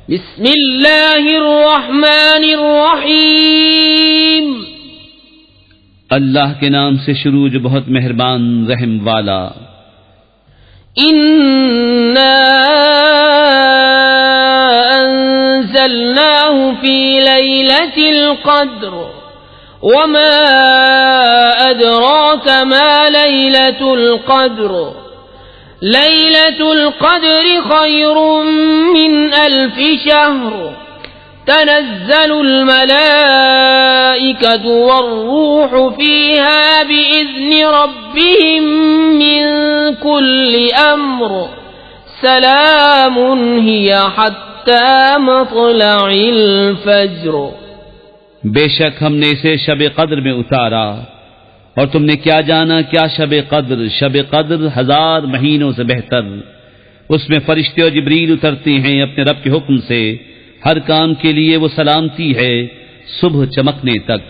بسم اللہ الرحمن الرحیم، اللہ کے نام سے شروع جو بہت مہربان رحم والا۔ انا انزلناه في ليلة القدر وما ادراك ما ليلة القدر ليلة القدر خير من 1000 شهر تنزل الملائكة والروح فيها بإذن ربهم من كل أمر سلام هي حتى مطلع الفجر۔ بے شک ہم نے اسے شب قدر میں اتارا، اور تم نے کیا جانا کیا شب قدر؟ شب قدر 1000 مہینوں سے بہتر۔ اس میں فرشتے اور جبریل اترتے ہیں اپنے رب کے حکم سے، ہر کام کے لیے وہ سلامتی ہے صبح چمکنے تک۔